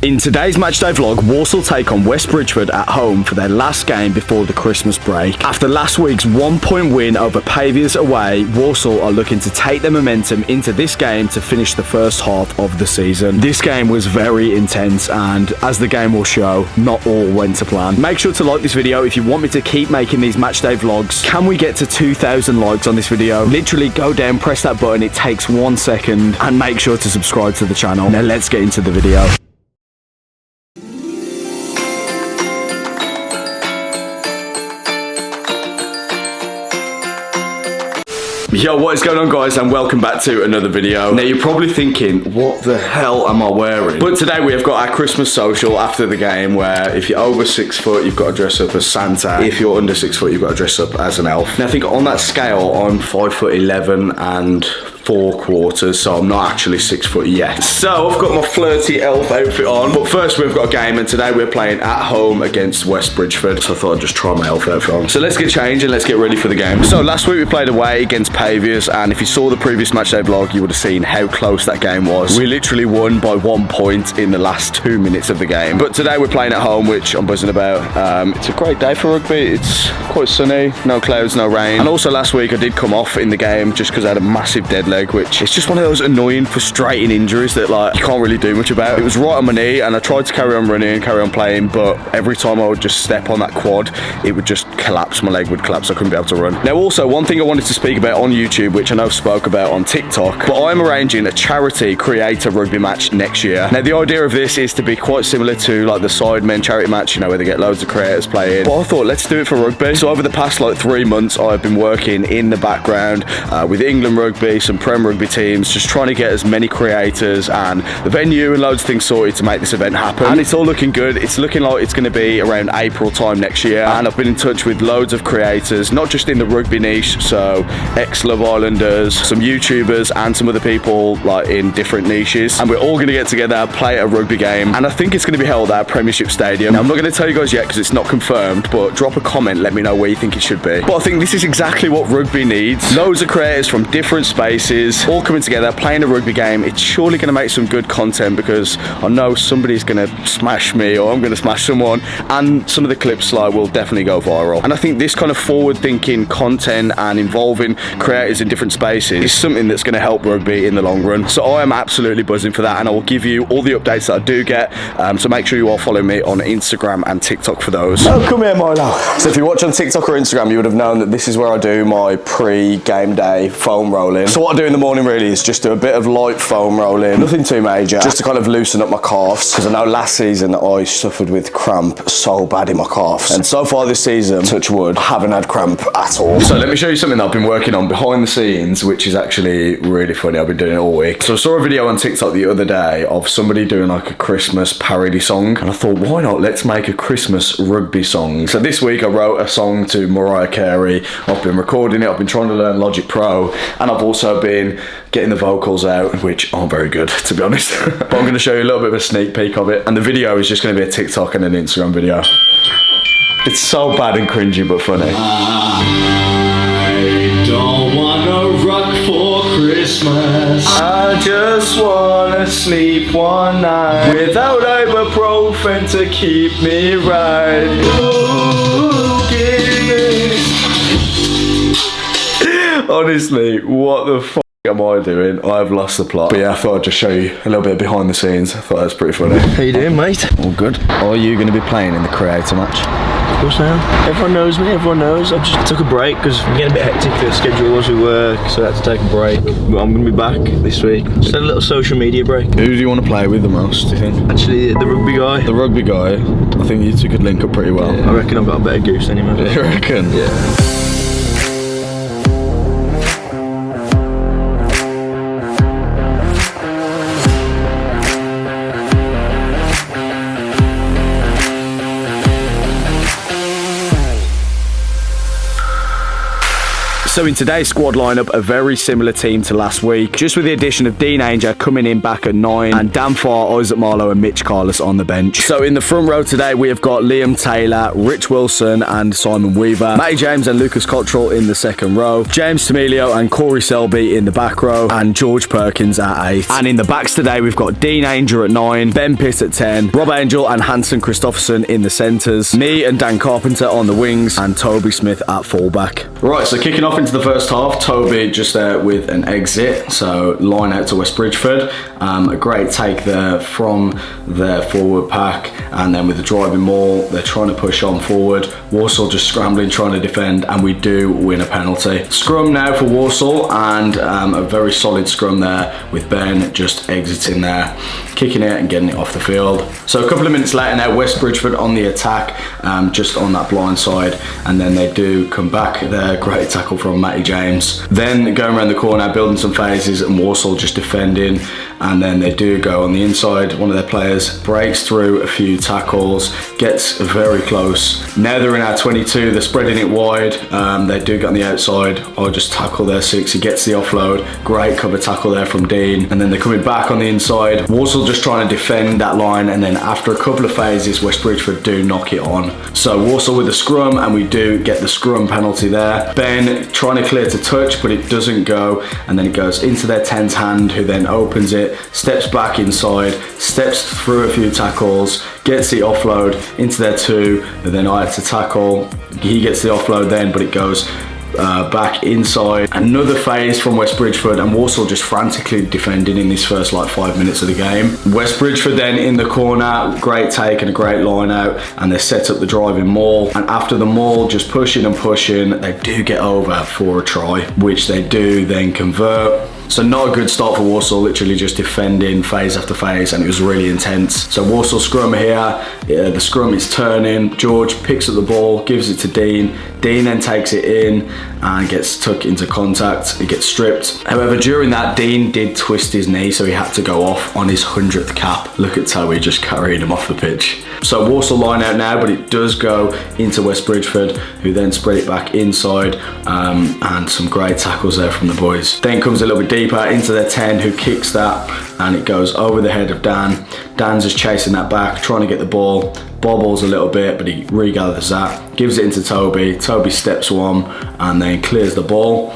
In today's matchday vlog, Walsall take on West Bridgford at home for their last game before the Christmas break. After last week's 1-point win over Paviours away, Walsall are looking to take their momentum into this game to finish the first half of the season. This game was very intense and, as the game will show, not all went to plan. Make sure to like this video if you want me to keep making these matchday vlogs. Can we get to 2,000 likes on this video? Literally go down, press that button, it takes 1 second, and make sure to subscribe to the channel. Now let's get into the video. Yo, what is going on, guys, and welcome back to another video. Now you're probably thinking, what the hell am I wearing? But today we have got our Christmas social after the game, where if you're over 6 foot you've got to dress up as Santa. If you're under 6 foot you've got to dress up as an elf. Now I think on that scale I'm 5'11" and 4/4, so I'm not actually 6 foot yet. So I've got my flirty elf outfit on, but first we've got a game, and today we're playing at home against West Bridgford, so I thought I'd just try my elf outfit on. So let's get changed and let's get ready for the game. So last week we played away against Paviours, and if you saw the previous matchday vlog you would have seen how close that game was. We literally won by 1 point in the last 2 minutes of the game. But today we're playing at home, which I'm buzzing about. It's a great day for rugby. It's quite sunny, no clouds, no rain, and also last week I did come off in the game just because I had a massive dead leg, which is just one of those annoying, frustrating injuries that like you can't really do much about. It was right on my knee and I tried to carry on running and carry on playing, but every time I would just step on that quad it would just collapse, my leg would collapse, I couldn't be able to run. Now also, one thing I wanted to speak about on YouTube, which I know I've spoke about on TikTok, but I'm arranging a charity creator rugby match next year. Now the idea of this is to be quite similar to like the Sidemen charity match, you know, where they get loads of creators playing, but I thought let's do it for rugby. So over the past like 3 months I've been working in the background with England Rugby, some Prem Rugby teams, just trying to get as many creators and the venue and loads of things sorted to make this event happen, and it's all looking good. It's looking like it's going to be around April time next year, and I've been in touch with loads of creators, not just in the rugby niche, so ex-Love Islanders, some YouTubers and some other people like in different niches, and we're all going to get together, play a rugby game, and I think it's going to be held at Premiership Stadium. Now, I'm not going to tell you guys yet because it's not confirmed, but drop a comment, let me know where you think it should be. But I think this is exactly what rugby needs. Loads of creators from different spaces all coming together, playing a rugby game. It's surely going to make some good content because I know somebody's going to smash me or I'm going to smash someone, and some of the clips like will definitely go viral. And I think this kind of forward-thinking content and involving creators in different spaces is something that's going to help rugby in the long run. So I am absolutely buzzing for that, and I will give you all the updates that I do get. So make sure you all follow me on Instagram and TikTok for those. Oh, come here, Milo. So if you watch on TikTok or Instagram, you would have known that this is where I do my pre-game day foam rolling. So what I do in the morning really is just do a bit of light foam rolling, nothing too major, just to kind of loosen up my calves, because I know last season I suffered with cramp so bad in my calves, and so far this season, touch wood, I haven't had cramp at all. So let me show you something that I've been working on behind the scenes, which is actually really funny. I've been doing it all week. So I saw a video on TikTok the other day of somebody doing like a Christmas parody song, and I thought, why not, let's make a Christmas rugby song. So this week I wrote a song to Mariah Carey. I've been recording it, I've been trying to learn Logic Pro, and I've also been getting the vocals out, which aren't very good to be honest. But I'm going to show you a little bit of a sneak peek of it, and the video is just going to be a TikTok and an Instagram video. It's so bad and cringy but funny. I don't wanna rock for Christmas. I just wanna sleep one night without ibuprofen to keep me right. Ooh, Guinness. Honestly, what the fuck am I doing? I've lost the plot. But yeah, I thought I'd just show you a little bit behind the scenes. I thought that was pretty funny. How you doing, mate? All good. Are you going to be playing in the creator match? Of course I am. Everyone knows me, everyone knows. I just took a break because I'm getting a bit hectic for the schedule as we work, so I had to take a break. But I'm going to be back this week. Just had a little social media break. Who do you want to play with the most, do you think? Actually, the rugby guy. The rugby guy? I think you two could link up pretty well. Yeah, I reckon I've got a better goose than him. You reckon? Yeah. So in today's squad lineup, a very similar team to last week, just with the addition of Dean Ainger coming in back at 9 and Dan Farr, Isaac Marlowe and Mitch Carlos on the bench. So in the front row today, we have got Liam Taylor, Rich Wilson and Simon Weaver, Matty James and Lucas Cottrell in the second row, James Tamilio and Corey Selby in the back row, and George Perkins at 8. And in the backs today, we've got Dean Ainger at 9, Ben Pitt at 10, Rob Angel and Hanson Christopherson in the centres, me and Dan Carpenter on the wings, and Toby Smith at fullback. Right, so kicking off into the first half, Toby just there with an exit, so line out to West Bridgford. A great take there from their forward pack, and then with the driving maul, they're trying to push on forward. Walsall just scrambling, trying to defend, and we do win a penalty. Scrum now for Walsall, and a very solid scrum there with Ben just exiting there, kicking it and getting it off the field. So a couple of minutes later now, West Bridgford on the attack, just on that blind side, and then they do come back there. Great tackle from Matty James. Then going around the corner, building some phases, and Walsall just defending, and then they do go on the inside. One of their players breaks through a few tackles, gets very close. Now they're in our 22, they're spreading it wide. They do get on the outside. I'll just tackle their 6, he gets the offload. Great cover tackle there from Dean, and then they're coming back on the inside. Walsall just trying to defend that line, and then after a couple of phases, West Bridgford do knock it on. So Walsall with the scrum, and we do get the scrum penalty there. Ben trying to clear to touch, but it doesn't go, and then it goes into their 10's hand, who then opens it, steps back inside, steps through a few tackles, gets the offload into their 2, and then I had to tackle. He gets the offload then, but it goes back inside. Another phase from West Bridgford, and Walsall just frantically defending in this first 5 minutes of the game. West Bridgford then in the corner, great take and a great line out, and they set up the driving maul, and after the maul just pushing and pushing, they do get over for a try, which they do then convert. So not a good start for Walsall, literally just defending phase after phase, and it was really intense. So Walsall scrum here, the scrum is turning, George picks up the ball, gives it to Dean, Dean then takes it in and gets tucked into contact, it gets stripped. However, during that, Dean did twist his knee, so he had to go off on his 100th cap. Look at Toby just carrying him off the pitch. So Walsall line out now, but it does go into West Bridgford, who then spread it back inside, and some great tackles there from the boys. Then comes a little bit deeper into their 10, who kicks that, and it goes over the head of Dan. Dan's just chasing that back, trying to get the ball, bobbles a little bit, but he regathers that, gives it into Toby. Toby steps one and then clears the ball,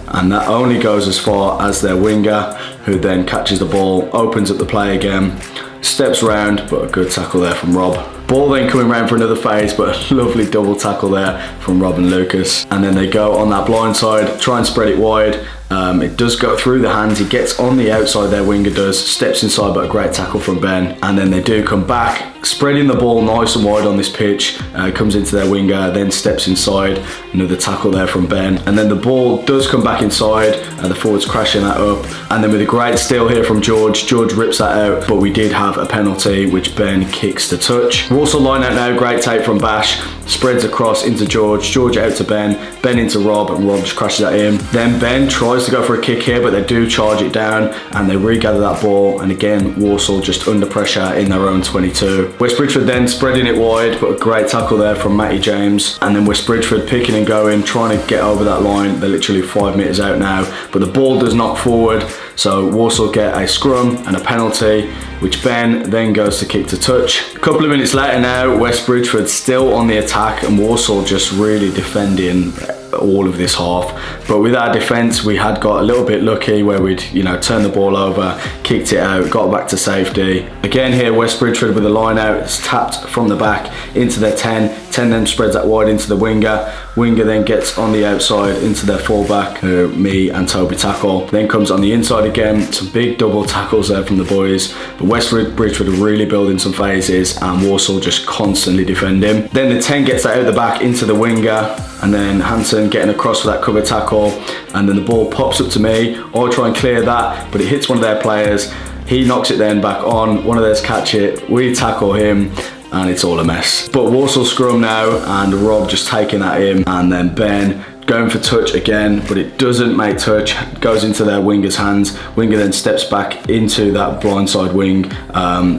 and that only goes as far as their winger, who then catches the ball, opens up the play again, steps round, but a good tackle there from Rob. Ball then coming round for another phase, but a lovely double tackle there from Rob and Lucas. And then they go on that blind side, try and spread it wide. It does go through the hands, he gets on the outside, their winger does, steps inside, but a great tackle from Ben. And then they do come back, spreading the ball nice and wide on this pitch, comes into their winger, then steps inside, another tackle there from Ben. And then the ball does come back inside, the forwards crashing that up. And then with a great steal here from George, George rips that out, but we did have a penalty, which Ben kicks to touch. Walsall line out now, great take from Bash, spreads across into George, George out to Ben, Ben into Rob, and Rob just crashes that in. Then Ben tries to go for a kick here, but they do charge it down, and they regather that ball, and again Walsall just under pressure in their own 22. West Bridgford then spreading it wide, but a great tackle there from Matty James, and then West Bridgford picking and going, trying to get over that line. They're literally 5 metres out now, but the ball does knock forward, so Walsall get a scrum and a penalty, which Ben then goes to kick to touch. A couple of minutes later now, West Bridgford still on the attack, and Walsall just really defending all of this half. But with our defence, we had got a little bit lucky where we'd, turned the ball over, kicked it out, got back to safety. Again here, West Bridgford with a line out, it's tapped from the back into their 10. 10 then spreads that wide into the winger. Winger then gets on the outside into their fullback, who me and Toby tackle. Then comes on the inside again, some big double tackles there from the boys. But West Bridgford are really building some phases, and Walsall just constantly defending. Then the 10 gets that out the back into the winger, and then Hanson getting across for that cover tackle, and then the ball pops up to me. I try and clear that, but it hits one of their players. He knocks it then back on, one of theirs catch it, we tackle him, and it's all a mess. But Walsall scrum now, and Rob just taking that in, and then Ben going for touch again, but it doesn't make touch, goes into their winger's hands. Winger then steps back into that blindside wing,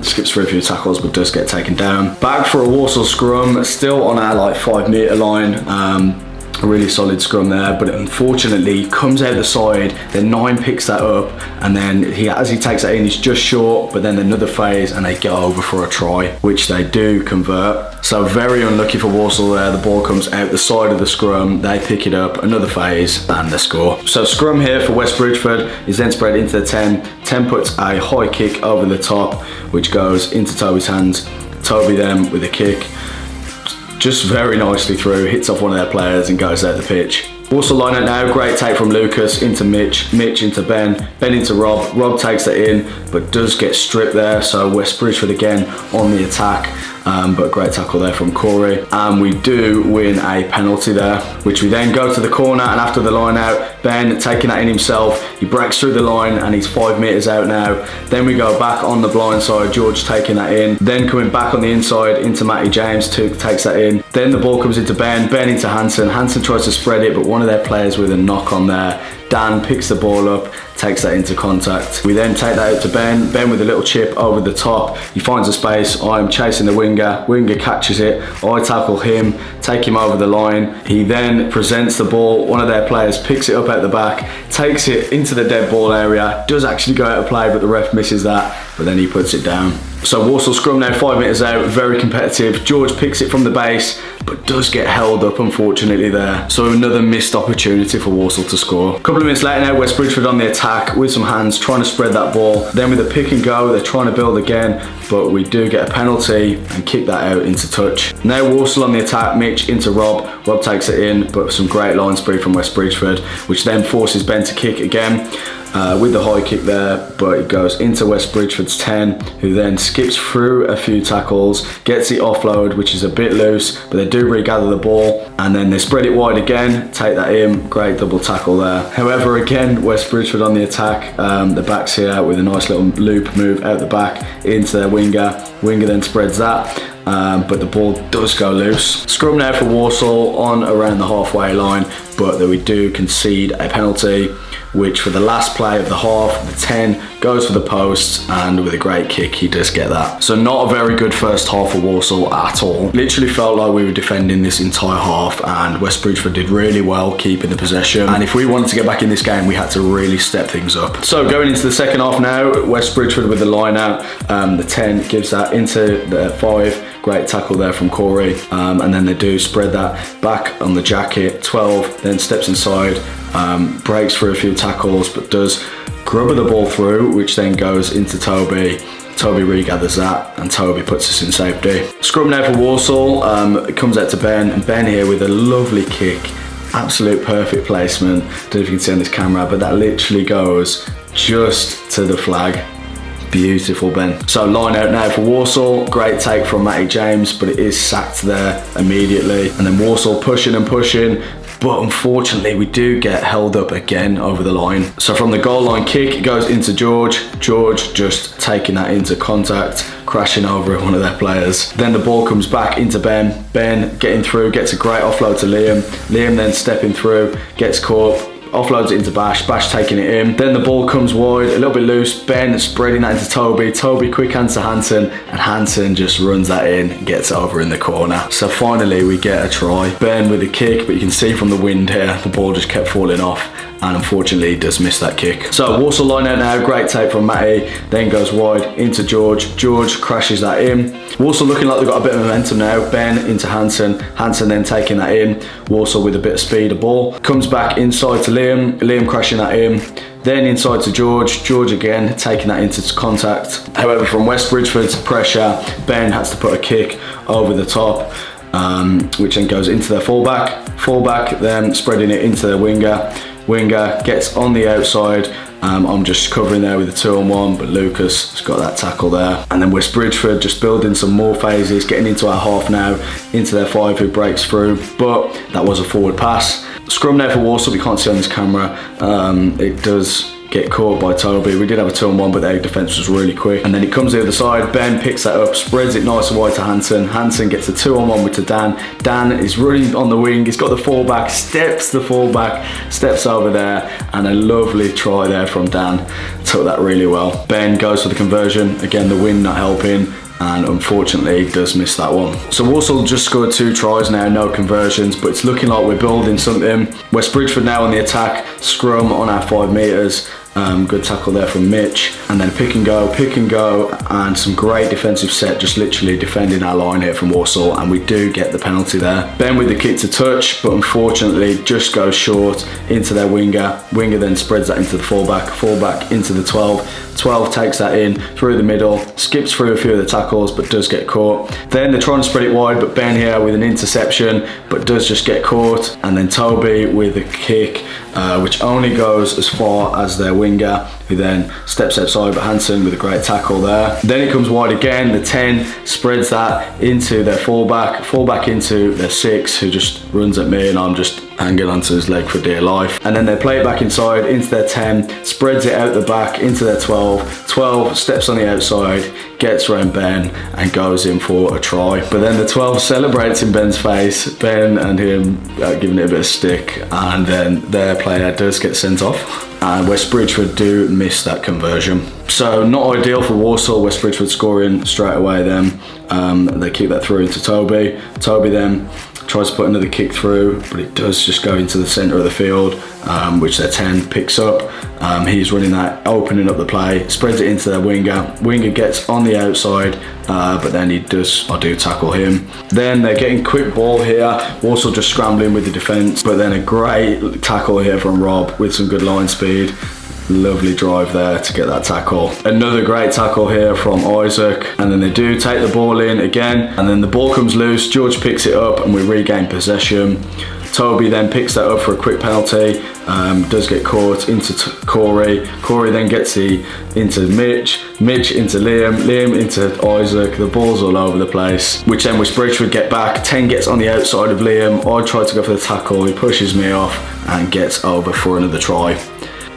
skips through a few tackles, but does get taken down. Back for a Walsall scrum, still on our 5 metre line. A really solid scrum there, but unfortunately he comes out the side, then 9 picks that up, and then as he takes that in, he's just short, but then another phase and they get over for a try, which they do convert. So very unlucky for Walsall there. The ball comes out the side of the scrum, they pick it up, another phase, and they score. So scrum here for West Bridgford is then spread into the 10. 10 puts a high kick over the top, which goes into Toby's hands. Toby then with a kick, just very nicely through, hits off one of their players and goes out the pitch. Walsall line out now, great take from Lucas into Mitch, Mitch into Ben, Ben into Rob, Rob takes that in but does get stripped there, so West Bridgford again on the attack, but great tackle there from Corey, and we do win a penalty there, which we then go to the corner, and after the line out, Ben taking that in himself, he breaks through the line and he's 5 metres out now. Then we go back on the blind side, George taking that in, then coming back on the inside into Matty James, takes that in, then the ball comes into Ben, Ben into Hansen, Hansen tries to spread it but one of their players with a knock on there. Dan picks the ball up, takes that into contact. We then take that out to Ben, Ben with a little chip over the top, he finds a space, I'm chasing the winger, winger catches it, I tackle him, take him over the line, he then presents the ball, one of their players picks it up out the back, takes it into the dead ball area, does actually go out of play but the ref misses that, but then he puts it down. So Walsall scrum now 5 metres out, very competitive. George picks it from the base, but does get held up unfortunately there. So another missed opportunity for Walsall to score. A couple of minutes later now, West Bridgford on the attack with some hands, trying to spread that ball. Then with a pick and go, they're trying to build again, but we do get a penalty and kick that out into touch. Now Walsall on the attack, Mitch into Rob. Rob takes it in, but some great line speed from West Bridgford, which then forces Ben to kick again. With the high kick there, but it goes into West Bridgford's 10, who then skips through a few tackles, gets the offload, which is a bit loose, but they do regather the ball, and then they spread it wide again, take that in, great double tackle there. However, again, West Bridgford on the attack, the backs here with a nice little loop move out the back into their winger, winger then spreads that, but the ball does go loose. Scrum now for Walsall on around the halfway line, but we do concede a penalty, which for the last play of the half, the 10 goes for the post, and with a great kick he does get that. So not a very good first half for Walsall at all. Literally felt like we were defending this entire half, and West Bridgford did really well keeping the possession, and if we wanted to get back in this game we had to really step things up. So going into the second half now, West Bridgford with the line out, the 10 gives that into the 5, great tackle there from Corey, and then they do spread that back on the jacket. 12 then steps inside, breaks through a few tackles but does grubber the ball through, which then goes into Toby. Toby regathers that and Toby puts us in safety. Scrum now for Walsall, it comes out to Ben, and Ben here with a lovely kick, absolute perfect placement. Don't know if you can see on this camera, but that literally goes just to the flag. Beautiful, Ben. So line out now for Walsall, great take from Matty James, but it is sacked there immediately, and then Walsall pushing and pushing, but unfortunately we do get held up again over the line. So from the goal line kick, it goes into George. George just taking that into contact, crashing over one of their players. Then the ball comes back into Ben. Ben getting through, gets a great offload to Liam. Liam then stepping through, gets caught, offloads it into Bash, Bash taking it in. Then the ball comes wide, a little bit loose, Ben spreading that into Toby, Toby quick hands to Hansen, and Hansen just runs that in and gets over in the corner. So finally we get a try. Ben with a kick, but you can see from the wind here, the ball just kept falling off, and unfortunately he does miss that kick. So Walsall line out now, great take from Matty, then goes wide into George. George crashes that in. Walsall looking like they've got a bit of momentum now. Ben into Hansen, Hansen then taking that in. Walsall with a bit of speed, a ball comes back inside to Liam, Liam crashing that in. Then inside to George, George again taking that into contact. However, from West Bridgford's pressure, Ben has to put a kick over the top, which then goes into their fullback. Fullback then spreading it into their winger. Winger gets on the outside. I'm just covering there with a 2-on-1, but Lucas has got that tackle there. And then West Bridgford just building some more phases, getting into our half now, into their 5 who breaks through, but that was a forward pass. Scrum now for Walsall, we can't see on this camera. It does get caught by Toby. We did have a 2-on-1, but their defence was really quick. And then it comes the other side, Ben picks that up, spreads it nice and wide to Hansen. Hansen gets a 2-on-1 with to Dan. Dan is running on the wing, he's got the fullback, steps the fullback, steps over there, and a lovely try there from Dan. Took that really well. Ben goes for the conversion, again the wind not helping. and unfortunately he does miss that one. So Walsall just scored 2 tries now, no conversions, but it's looking like we're building something. West Bridgford now on the attack, scrum on our 5 metres. Good tackle there from Mitch, and then pick and go, and some great defensive set, just literally defending our line here from Walsall, and we do get the penalty there. Ben with the kick to touch, but unfortunately just goes short into their winger. Winger then spreads that into the fullback into the 12 takes that in through the middle, skips through a few of the tackles but does get caught. Then they're trying to spread it wide, but Ben here with an interception but does just get caught, and then Toby with a kick which only goes as far as their winger, who then steps outside, but Hansen with a great tackle there. Then it comes wide again, the 10 spreads that into their fullback into their 6, who just runs at me and I'm just hanging onto his leg for dear life. And then they play it back inside into their 10, spreads it out the back into their 12 steps on the outside, gets around Ben and goes in for a try. But then the 12 celebrates in Ben's face, Ben and him giving it a bit of stick, and then their player does get sent off. And West Bridgford do miss that conversion. So not ideal for Walsall. West Bridgford scoring straight away then. They keep that through into Toby. Toby then tries to put another kick through, but it does just go into the centre of the field, which their 10 picks up. He's running that, opening up the play, spreads it into their winger. Winger gets on the outside, but then I do tackle him. Then they're getting quick ball here. Walsall just scrambling with the defence, but then a great tackle here from Rob with some good line speed. Lovely drive there to get that tackle. Another great tackle here from Isaac, and then they do take the ball in again, and then the ball comes loose. George picks it up and we regain possession. Toby then picks that up for a quick penalty, does get caught into Corey. Corey then gets into Mitch into Liam into Isaac. The ball's all over the place, which then West Bridgford get back. 10 gets on the outside of Liam. I try to go for the tackle, he pushes me off and gets over for another try,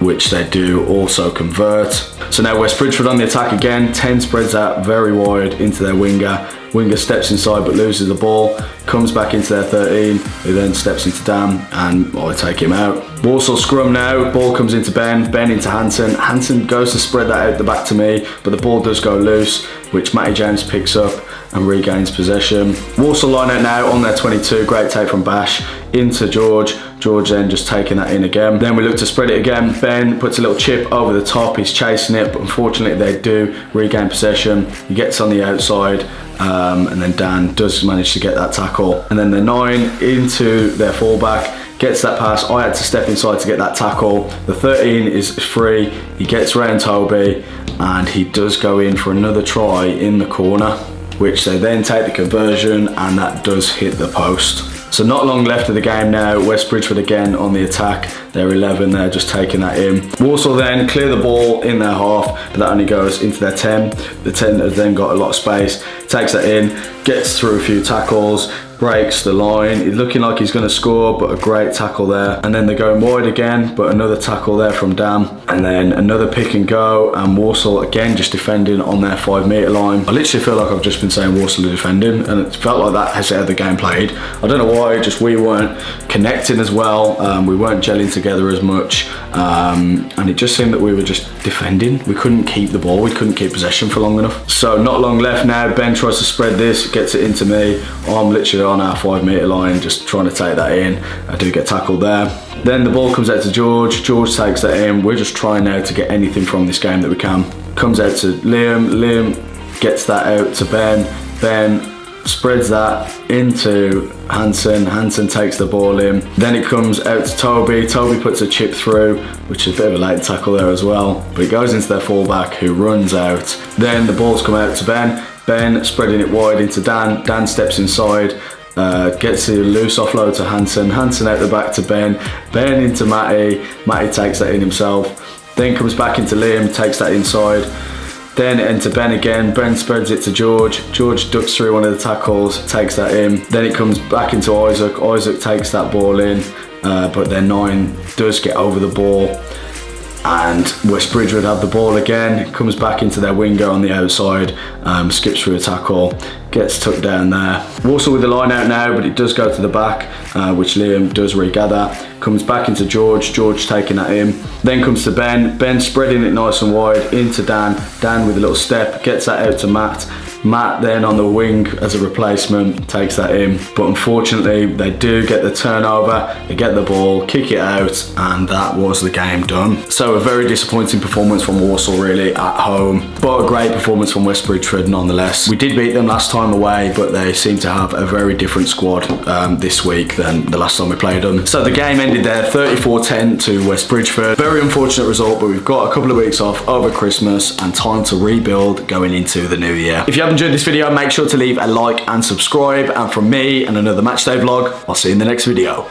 which they do also convert. So now West Bridgford on the attack again. 10 spreads out very wide into their winger. Winger steps inside but loses the ball, comes back into their 13, who then steps into Dan, and I take him out. Walsall scrum now, ball comes into Ben into Hansen. Hansen goes to spread that out the back to me, but the ball does go loose, which Matty James picks up and regains possession. Walsall line out now on their 22, great take from Bash into George. George then just taking that in again. Then we look to spread it again. Ben puts a little chip over the top, he's chasing it, but unfortunately they do regain possession. He gets on the outside, and then Dan does manage to get that tackle. And then the 9 into their fullback, gets that pass. I had to step inside to get that tackle. The 13 is free, he gets round Toby, and he does go in for another try in the corner, which they then take the conversion, and that does hit the post. So not long left of the game now. West Bridgford again on the attack. They're 11, they're just taking that in. Walsall then clear the ball in their half, but that only goes into their 10. The 10 has then got a lot of space, takes that in, gets through a few tackles, breaks the line. He's looking like he's going to score, but a great tackle there. And then they're going wide again, but another tackle there from Dan. And then another pick and go, and Walsall again just defending on their 5 metre line. I literally feel like I've just been saying Walsall are defending, and it felt like that has how the game played. I don't know why, just we weren't connecting as well. We weren't gelling together as much, and it just seemed that we were just defending. We couldn't keep the ball, we couldn't keep possession for long enough. So not long left now. Ben tries to spread this, gets it into me. I'm literally on our 5 metre line just trying to take that in. I do get tackled there. Then the ball comes out to George. George takes that in. We're just trying now to get anything from this game that we can. Comes out to Liam. Liam gets that out to Ben. Ben spreads that into Hansen. Hansen takes the ball in. Then it comes out to Toby. Toby puts a chip through, which is a bit of a late tackle there as well, but it goes into their fullback, who runs out. Then the ball's come out to Ben. Ben spreading it wide into Dan. Dan steps inside, gets the loose offload to Hansen. Hansen out the back to Ben. Ben into Matty. Matty takes that in himself. Then comes back into Liam, takes that inside. Then into Ben again. Ben spreads it to George. George ducks through one of the tackles, takes that in. Then it comes back into Isaac. Isaac takes that ball in, but then 9 does get over the ball. And West Bridgford have the ball again. It comes back into their winger on the outside, skips through a tackle, gets tucked down there. Walsall with the line out now, but it does go to the back, which Liam does regather. Comes back into George. George taking that in. Then comes to Ben. Ben spreading it nice and wide into Dan. Dan with a little step, gets that out to Matt. Matt then on the wing as a replacement takes that in, but unfortunately they do get the turnover, they get the ball, kick it out, and that was the game done. So a very disappointing performance from Walsall really at home, but a great performance from West Bridgford nonetheless. We did beat them last time away, but they seem to have a very different squad this week than the last time we played them. So the game ended there, 34-10 to West Bridgford. Very unfortunate result, but we've got a couple of weeks off over Christmas and time to rebuild going into the new year. If you have enjoyed this video, make sure to leave a like and subscribe. And from me and another matchday vlog, I'll see you in the next video.